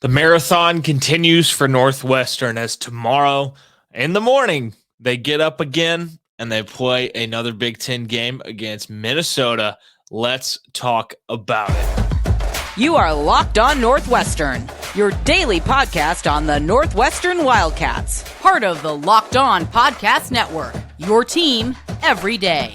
The marathon continues for Northwestern as tomorrow in the morning they get up again and they play another Big Ten game against Minnesota. Let's talk about it. You are Locked On Northwestern, your daily podcast on the Northwestern Wildcats, part of the Locked On Podcast Network, your team every day.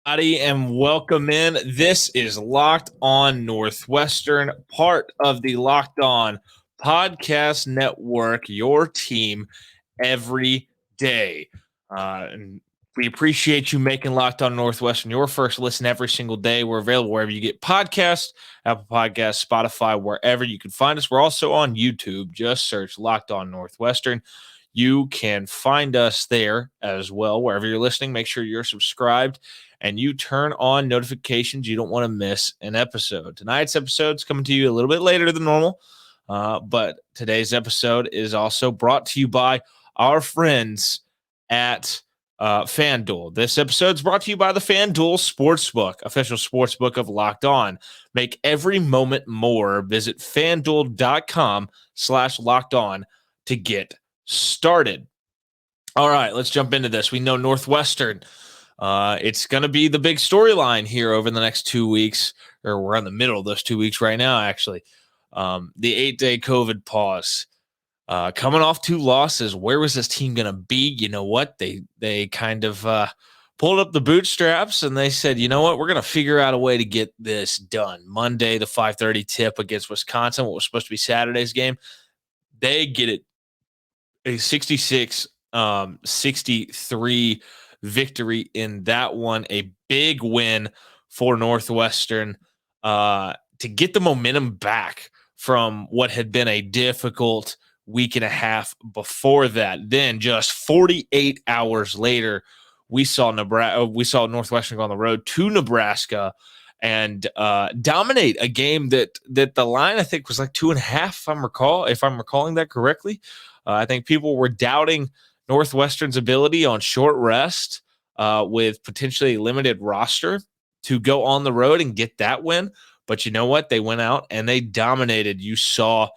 And welcome in. This is Locked On Northwestern, part of the Locked On Podcast Network, your team every day. And we appreciate you making Locked On Northwestern your first listen every single day. We're available wherever you get podcasts, Apple Podcasts, Spotify, wherever you can find us. We're also on YouTube. Just search Locked On Northwestern. You can find us there as well. Wherever you're listening, make sure you're subscribed and you turn on notifications. You don't want to miss an episode. Tonight's episode is coming to you a little bit later than normal, but today's episode is also brought to you by our friends at FanDuel. This episode is brought to you by the FanDuel Sportsbook, official sportsbook of Locked On. Make every moment more. Visit FanDuel.com/Locked On to get started. All right, let's jump into this. We know Northwestern. It's going to be the big storyline here over the next 2 weeks, or we're in the middle of those 2 weeks right now, actually. The 8-day COVID pause. Coming off 2 losses, where was this team going to be? You know what? They kind of pulled up the bootstraps and they said, you know what? We're going to figure out a way to get this done. Monday, the 5:30 tip against Wisconsin, what was supposed to be Saturday's game, they get it a 66-63 victory in that one. A big win for Northwestern to get the momentum back from what had been a difficult week and a half before that. Then just 48 hours later, we saw Northwestern go on the road to Nebraska and dominate a game that the line, I think, was like 2.5, if I'm recalling that correctly. I think people were doubting Northwestern's ability on short rest with potentially a limited roster to go on the road and get that win. But you know what? They went out and they dominated. You saw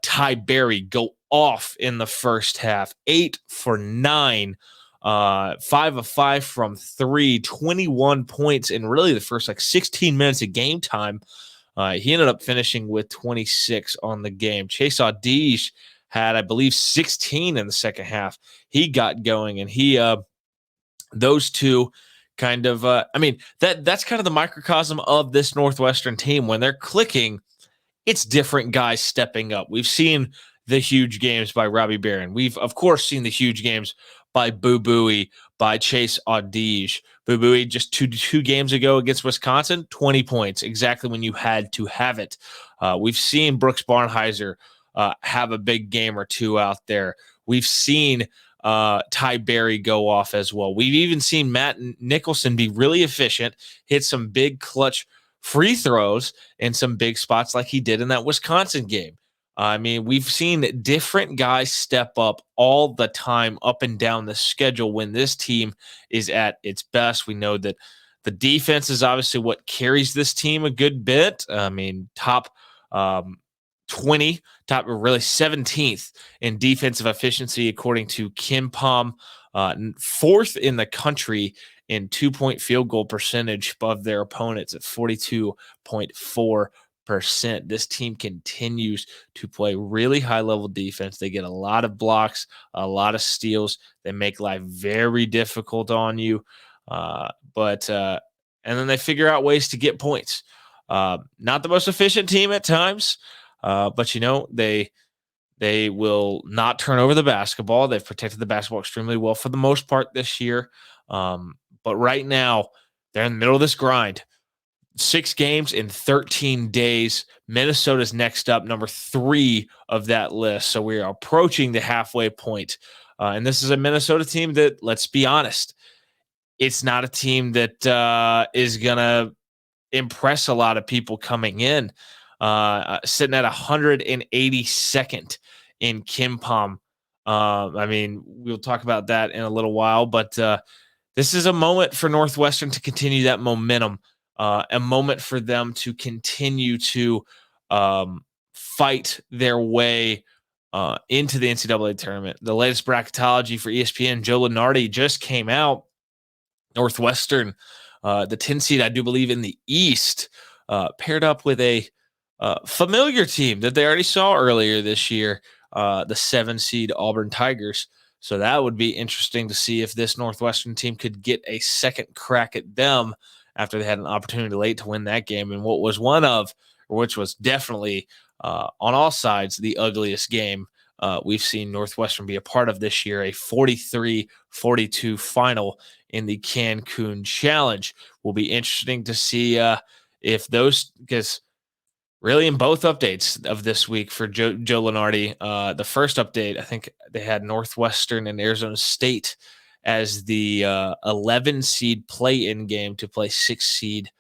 Ty Berry go off in the first half, 8 for 9, 5 of 5 from 3, 21 points in really the first 16 minutes of game time. He ended up finishing with 26 on the game. Chase Audige had, I believe, 16 in the second half. He got going, and those two kind of, that's kind of the microcosm of this Northwestern team. When they're clicking, it's different guys stepping up. We've seen the huge games by Robbie Barron. We've, of course, seen the huge games by Boo Buie, by Chase Audige. Boo Buie just two games ago against Wisconsin, 20 points, exactly when you had to have it. We've seen Brooks Barnheiser have a big game or two out there. We've seen Ty Berry go off as well. We've even seen Matt Nicholson be really efficient, hit some big clutch free throws in some big spots like he did in that Wisconsin game. I mean, we've seen different guys step up all the time up and down the schedule when this team is at its best. We know that the defense is obviously what carries this team a good bit. I mean, top 20, top really 17th in defensive efficiency, according to KenPom, 4th in the country in 2-point field goal percentage above their opponents at 42.4%. This team continues to play really high level defense. They get a lot of blocks, a lot of steals. They make life very difficult on you. And then they figure out ways to get points. Not the most efficient team at times. But, they will not turn over the basketball. They've protected the basketball extremely well for the most part this year. But right now, they're in the middle of this grind. 6 games in 13 days. Minnesota's next up, number 3 of that list. So we are approaching the halfway point. And this is a Minnesota team that, let's be honest, it's not a team that is going to impress a lot of people coming in. Sitting at 182nd in KenPom I mean, we'll talk about that in a little while, but this is a moment for Northwestern to continue that momentum, a moment for them to continue to fight their way into the NCAA tournament. The latest bracketology for ESPN, Joe Lunardi, just came out. Northwestern, the 10 seed, I do believe, in the East, paired up with a familiar team that they already saw earlier this year, the 7 seed Auburn Tigers. So that would be interesting to see if this Northwestern team could get a second crack at them after they had an opportunity late to win that game in what was which was definitely on all sides the ugliest game we've seen Northwestern be a part of this year, a 43-42 final in the Cancun Challenge. Will be interesting to see if those, because really in both updates of this week for Joe Lunardi, the first update, I think they had Northwestern and Arizona State as the 11 seed play-in game to play 6 seed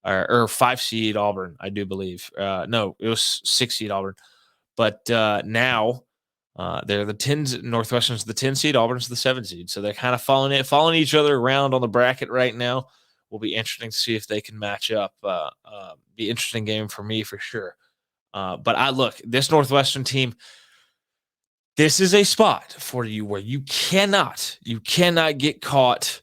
or 5 seed Auburn, I do believe. No, it was 6 seed Auburn. But now they're the 10s. Northwestern's the 10 seed, Auburn's the 7 seed. So they're kind of following each other around on the bracket right now. Will be interesting to see if they can match up. Be interesting game for me for sure. But this Northwestern team, this is a spot for you where you cannot get caught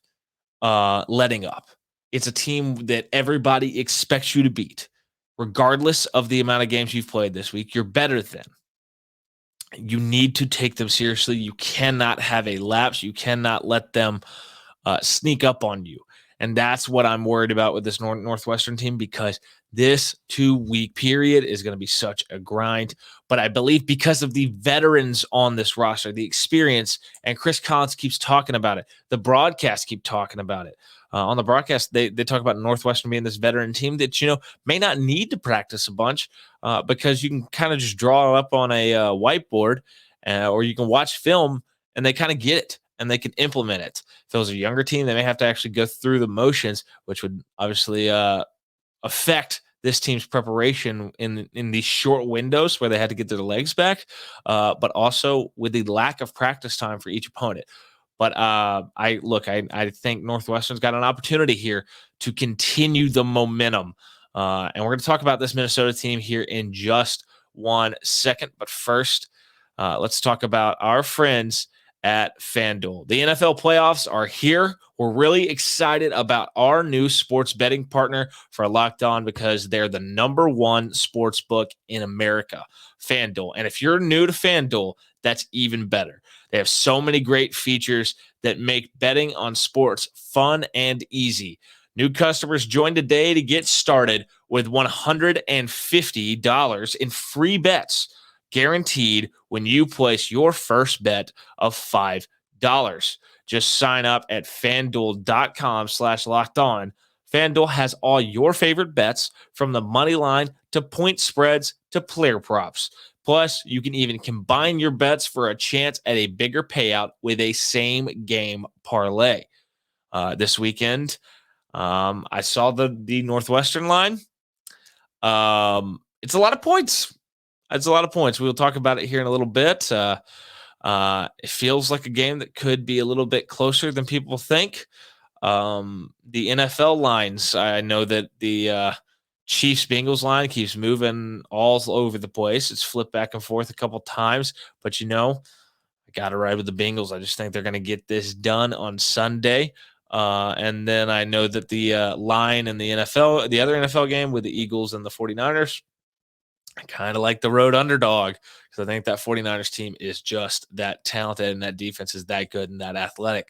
letting up. It's a team that everybody expects you to beat, regardless of the amount of games you've played this week. You're better than. You need to take them seriously. You cannot have a lapse. You cannot let them sneak up on you. And that's what I'm worried about with this Northwestern team, because this 2-week period is going to be such a grind. But I believe because of the veterans on this roster, the experience, and Chris Collins keeps talking about it. The broadcast keep talking about it. On the broadcast, they talk about Northwestern being this veteran team that, may not need to practice a bunch because you can kind of just draw up on a whiteboard or you can watch film and they kind of get it and they can implement it. If it was a younger team, they may have to actually go through the motions, which would obviously affect this team's preparation in these short windows where they had to get their legs back, but also with the lack of practice time for each opponent. But I think Northwestern's got an opportunity here to continue the momentum. And we're going to talk about this Minnesota team here in just 1 second. But first, let's talk about our friends at FanDuel. The NFL playoffs are here. We're really excited about our new sports betting partner for Locked On because they're the #1 sports book in America, FanDuel. And if you're new to FanDuel, that's even better. They have so many great features that make betting on sports fun and easy. New customers join today to get started with $150 in free bets guaranteed when you place your first bet of $5. Just sign up at FanDuel.com/lockedon. FanDuel has all your favorite bets from the money line to point spreads to player props. Plus, you can even combine your bets for a chance at a bigger payout with a same game parlay. This weekend, I saw the Northwestern line. It's a lot of points. It's a lot of points. We'll talk about it here in a little bit. It feels like a game that could be a little bit closer than people think. The NFL lines, I know that the Chiefs-Bengals line keeps moving all over the place. It's flipped back and forth a couple times, but I got to ride with the Bengals. I just think they're going to get this done on Sunday. And then I know that the line in the other NFL game with the Eagles and the 49ers, I kind of like the road underdog because I think that 49ers team is just that talented and that defense is that good and that athletic.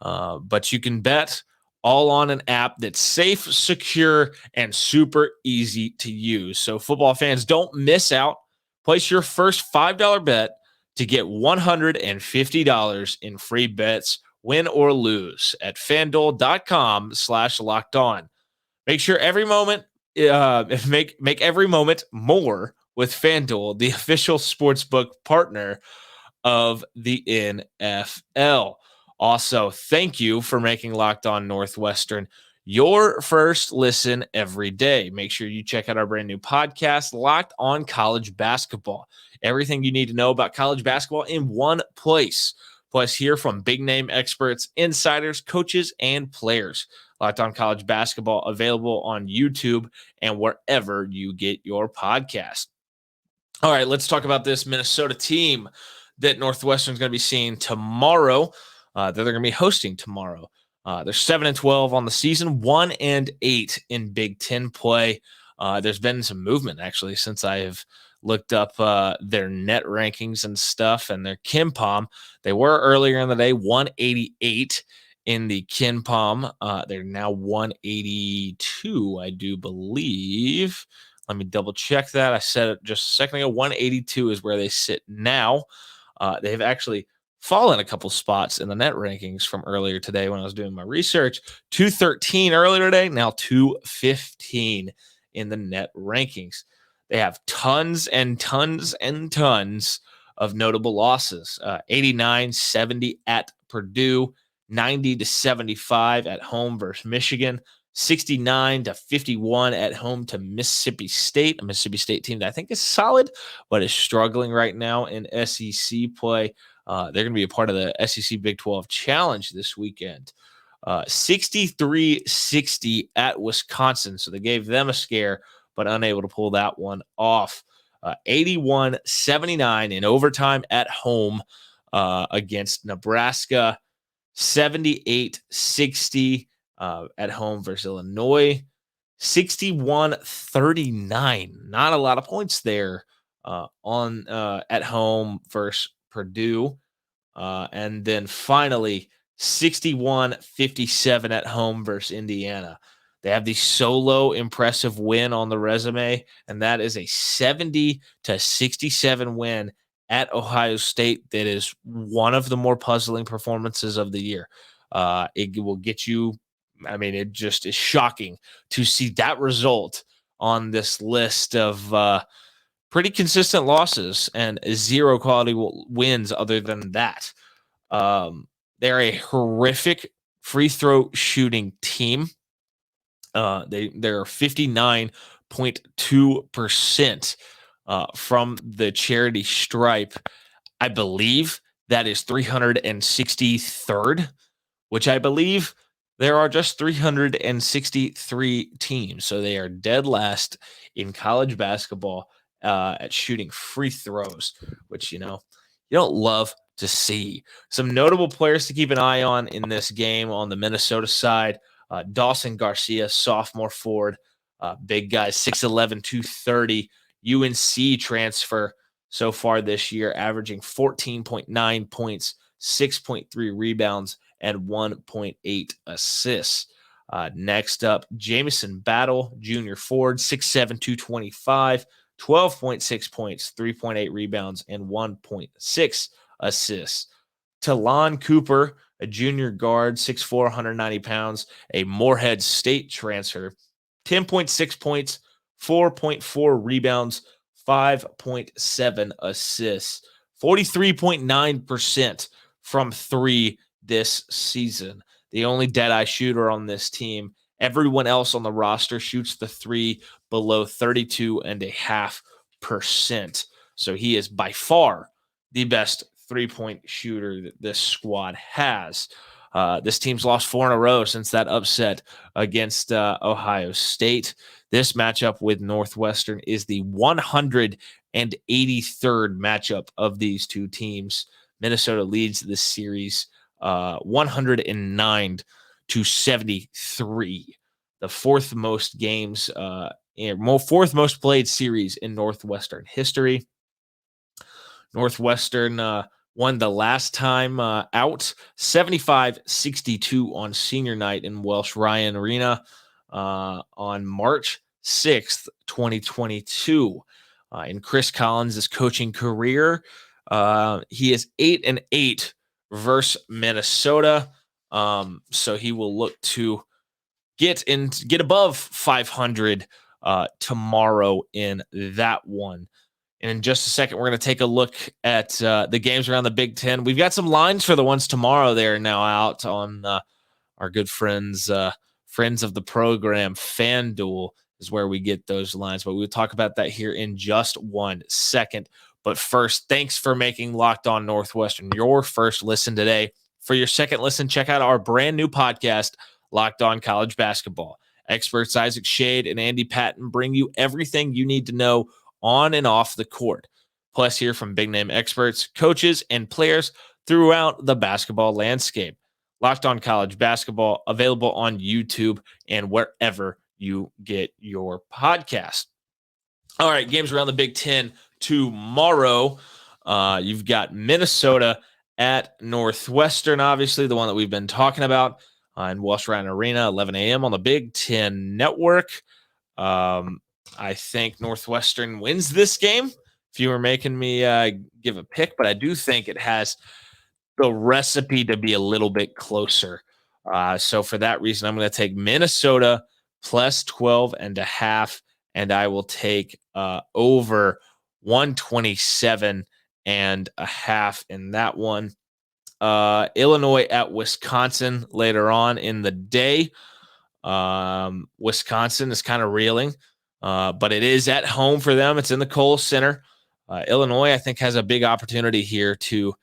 But you can bet all on an app that's safe, secure, and super easy to use. So football fans, don't miss out. Place your first $5 bet to get $150 in free bets, win or lose, at FanDuel.com/lockedon. Make sure every moment make every moment more with FanDuel, the official sportsbook partner of the NFL. Also, thank you for making Locked On Northwestern your first listen every day. Make sure you check out our brand new podcast, Locked on College Basketball. Everything you need to know about college basketball in one place. Plus, hear from big name experts, insiders, coaches, and players. Locked on College Basketball, available on YouTube and wherever you get your podcast. All right, let's talk about this Minnesota team that Northwestern is going to be seeing tomorrow. That they're going to be hosting tomorrow. They're 7-12 on the season, 1-8 in Big Ten play. There's been some movement actually since I have looked up their net rankings and stuff and their KenPom. They were earlier in the day 188 in the KenPom. They're now 182, I do believe. Let me double check that. I said it just a second ago. 182 is where they sit now. They've actually fallen a couple spots in the net rankings from earlier today when I was doing my research. 213 earlier today, now 215 in the net rankings. They have tons and tons and tons of notable losses. 89-70 at Purdue, 90-75 at home versus Michigan, 69-51 at home to Mississippi State, a Mississippi State team that I think is solid, but is struggling right now in SEC play. They're going to be a part of the SEC Big 12 Challenge this weekend. 63-60 at Wisconsin, so they gave them a scare, but unable to pull that one off. 81-79 in overtime at home against Nebraska. 78-60 at home versus Illinois. 61-39. Not a lot of points there at home versus Purdue. And then finally, 61-57 at home versus Indiana. They have the solo impressive win on the resume, and that is a 70-67 win at Ohio State. That is one of the more puzzling performances of the year. It will get you, I mean, it just is shocking to see that result on this list of pretty consistent losses and zero quality wins other than that. They're a horrific free throw shooting team. They're 59.2% from the charity stripe. I believe that is 363rd, which I believe there are just 363 teams. So they are dead last in college basketball at shooting free throws, which, you don't love to see. Some notable players to keep an eye on in this game on the Minnesota side. Dawson Garcia, sophomore forward, big guy, 6'11", 230, UNC transfer so far this year, averaging 14.9 points, 6.3 rebounds, and 1.8 assists. Next up, Jamison Battle, junior forward, 6'7", 225, 12.6 points, 3.8 rebounds, and 1.6 assists. Talon Cooper, a junior guard, 6'4", 190 pounds, a Morehead State transfer, 10.6 points, 4.4 rebounds, 5.7 assists, 43.9% from three this season. The only dead-eye shooter on this team. Everyone else on the roster shoots the three below 32.5%. So he is by far the best three-point shooter that this squad has. This team's lost 4 in a row since that upset against Ohio State. This matchup with Northwestern is the 183rd matchup of these two teams. Minnesota leads this series 109-73, the fourth most games, fourth most played series in Northwestern history. Northwestern won the last time out, 75-62 on senior night in Welsh Ryan Arena on March 6th, 2022. In Chris Collins' coaching career, he is 8-8 versus Minnesota. So he will look to get above 500 tomorrow in that one. And in just a second, we're going to take a look at the games around the Big Ten. We've got some lines for the ones tomorrow. They are now out on our good friends friends of the program, FanDuel is where we get those lines. But we'll talk about that here in just 1 second. But first, thanks for making Locked On Northwestern your first listen today. For your second listen, check out our brand new podcast, Locked On College Basketball. Experts Isaac Shade and Andy Patton bring you everything you need to know on and off the court. Plus, hear from big-name experts, coaches, and players throughout the basketball landscape. Locked On College Basketball, available on YouTube and wherever you get your podcast. All right, games around the Big Ten tomorrow. You've got Minnesota at Northwestern, obviously, the one that we've been talking about in Walsh Ryan Arena, 11 a.m. on the Big Ten Network. I think Northwestern wins this game. If you were making me give a pick, but I do think it has the recipe to be a little bit closer. So for that reason, I'm going to take Minnesota plus 12.5, and I will take over 127.5 in that one. Illinois at Wisconsin later on in the day. Wisconsin is kind of reeling, but it is at home for them. It's in the Kohl Center. Illinois, I think, has a big opportunity here to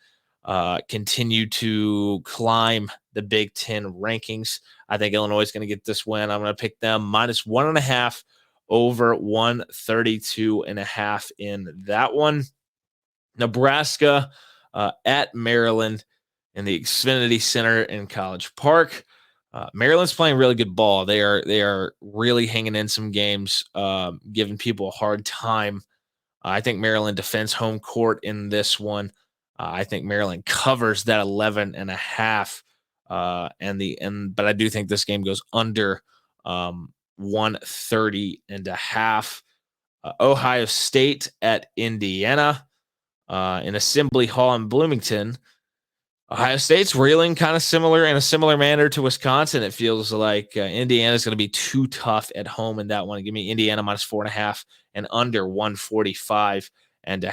continue to climb the Big Ten rankings. I think Illinois is going to get this win. I'm going to pick them minus 1.5 over 132.5 in that one. Nebraska at Maryland in the Xfinity Center in College Park. Maryland's playing really good ball. They are really hanging in some games, giving people a hard time. I think Maryland defends home court in this one. I think Maryland covers that 11.5. But I do think this game goes under 130.5. Ohio State at Indiana in Assembly Hall in Bloomington. Ohio State's reeling kind of similar in a similar manner to Wisconsin. It feels like Indiana's going to be too tough at home in that one. Give me Indiana minus 4.5 and under 145.5. And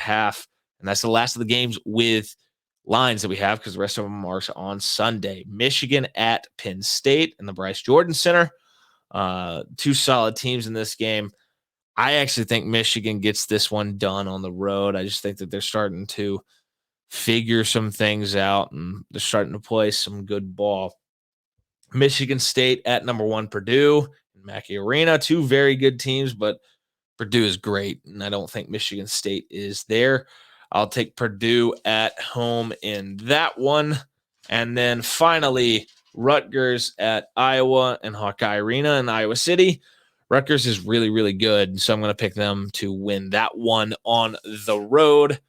that's the last of the games with lines that we have because the rest of them are on Sunday. Michigan at Penn State in the Bryce Jordan Center. Two solid teams in this game. I actually think Michigan gets this one done on the road. I just think that they're starting to figure some things out, and they're starting to play some good ball. Michigan State at number 1 Purdue in Mackey Arena. Two very good teams, but Purdue is great, and I don't think Michigan State is there. I'll take Purdue at home in that one. And then finally, Rutgers at Iowa and Hawkeye Arena in Iowa City. Rutgers is really, really good, so I'm going to pick them to win that one on the road.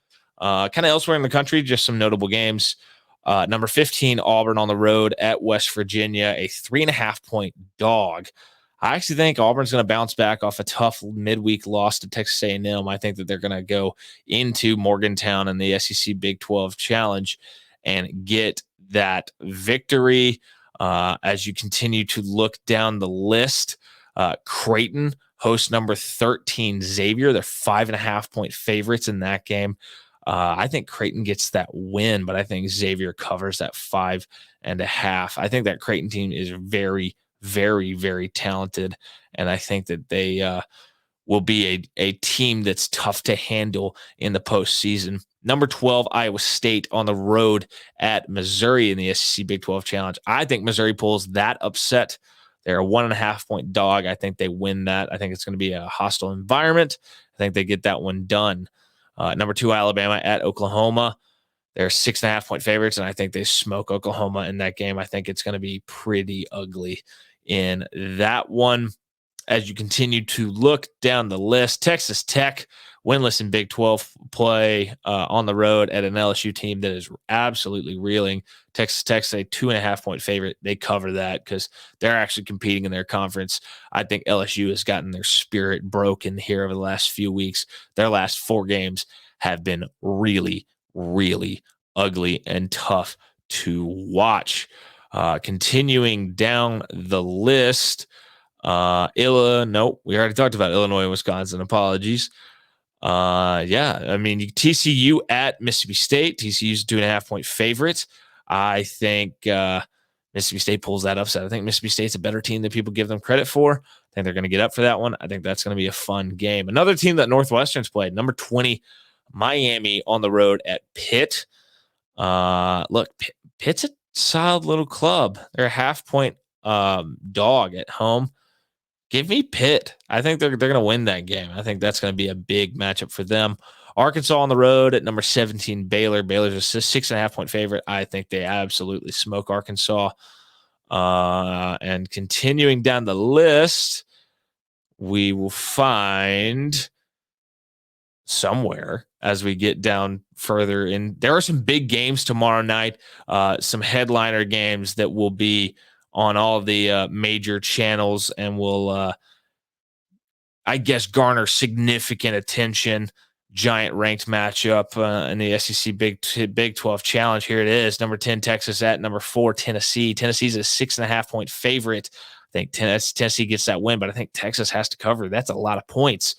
Kind of elsewhere in the country, just some notable games. Number 15, Auburn on the road at West Virginia, a 3.5-point dog. I actually think Auburn's going to bounce back off a tough midweek loss to Texas A&M. I think that they're going to go into Morgantown in the SEC Big 12 Challenge and get that victory. As you continue to look down the list, Creighton hosts number 13 Xavier. They're 5.5-point favorites in that game. I think Creighton gets that win, but I think Xavier covers that 5.5. I think that Creighton team is very, very, very talented, and I think that they will be a team that's tough to handle in the postseason. Number 12, Iowa State on the road at Missouri in the SEC Big 12 Challenge. I think Missouri pulls that upset. They're a 1.5-point dog. I think they win that. I think it's going to be a hostile environment. I think they get that one done. Number 2, Alabama at Oklahoma. They're 6.5-point favorites, and I think they smoke Oklahoma in that game. I think it's going to be pretty ugly in that one. As you continue to look down the list, Texas Tech, winless in Big 12 play on the road at an LSU team that is absolutely reeling. Texas Tech's a 2.5-point favorite. They cover that because they're actually competing in their conference. I think LSU has gotten their spirit broken here over the last few weeks. Their last 4 games have been really, really ugly and tough to watch. Continuing down the list, we already talked about Illinois and Wisconsin. Apologies. TCU at Mississippi State. TCU's 2.5-point favorite. I think Mississippi State pulls that upset. I think Mississippi State's a better team than people give them credit for. I think they're going to get up for that one. I think that's going to be a fun game. Another team that Northwestern's played, number 20, Miami on the road at Pitt. Look, Pitt's a solid little club. They're a half-point dog at home. Give me Pitt. I think they're going to win that game. I think that's going to be a big matchup for them. Arkansas on the road at number 17, Baylor. Baylor's a 6.5-point favorite. I think they absolutely smoke Arkansas. And continuing down the list, we will find somewhere as we get down further in. There are some big games tomorrow night, some headliner games that will be on all of the major channels and will, I guess, garner significant attention. Giant ranked matchup in the SEC Big 12 Challenge. Here it is. Number 10, Texas at number 4, Tennessee. Tennessee's a 6.5-point favorite. I think Tennessee gets that win, but I think Texas has to cover. That's a lot of points.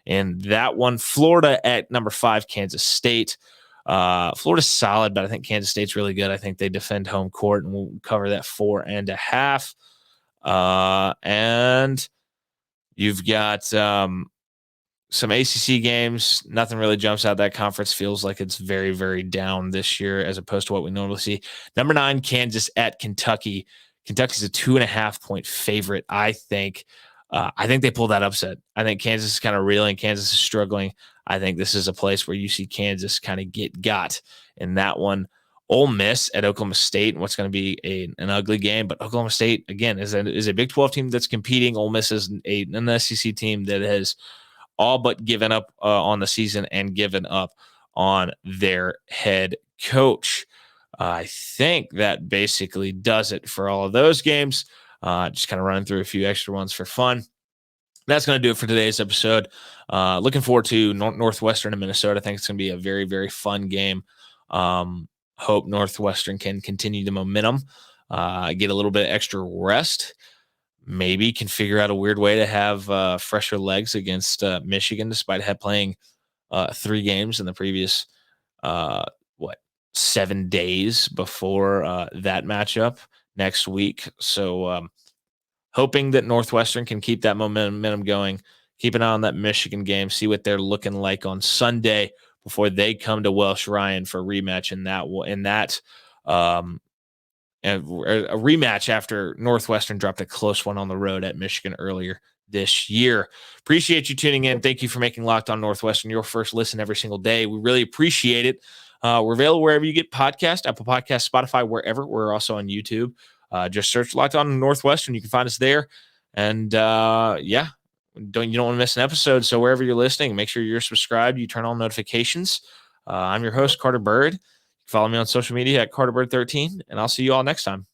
And that one, Florida at number 5, Kansas State. Florida's solid, but I think Kansas State's really good. I think they defend home court, and we'll cover that 4.5. And you've got some ACC games. Nothing really jumps out. That conference feels like it's very, very down this year as opposed to what we normally see. Number 9, Kansas at Kentucky. Kentucky's a 2.5-point favorite, I think. I think they pull that upset. I think Kansas is kind of reeling. Kansas is struggling. I think this is a place where you see Kansas kind of get got in that one. Ole Miss at Oklahoma State, and what's going to be an ugly game. But Oklahoma State, again, is a Big 12 team that's competing. Ole Miss is an SEC team that has all but given up on the season and given up on their head coach. I think that basically does it for all of those games. Just kind of running through a few extra ones for fun. That's going to do it for today's episode. Looking forward to Northwestern and Minnesota. I think it's going to be a very, very fun game. Hope Northwestern can continue the momentum, get a little bit extra rest. Maybe can figure out a weird way to have fresher legs against Michigan, despite playing 3 games in the previous 7 days before that matchup next week. So hoping that Northwestern can keep that momentum going. Keep an eye on that Michigan game, see what they're looking like on Sunday before they come to Welsh Ryan for a rematch and a rematch after Northwestern dropped a close one on the road at Michigan earlier this year. Appreciate you tuning in. Thank you for making Locked On Northwestern your first listen every single day. We really appreciate it. We're available wherever you get podcasts, Apple Podcasts, Spotify, wherever. We're also on YouTube. Just search Locked On Northwestern. You can find us there. And you don't want to miss an episode. So wherever you're listening, make sure you're subscribed. You turn on notifications. I'm your host, Carter Bird. Follow me on social media at CarterBird13, and I'll see you all next time.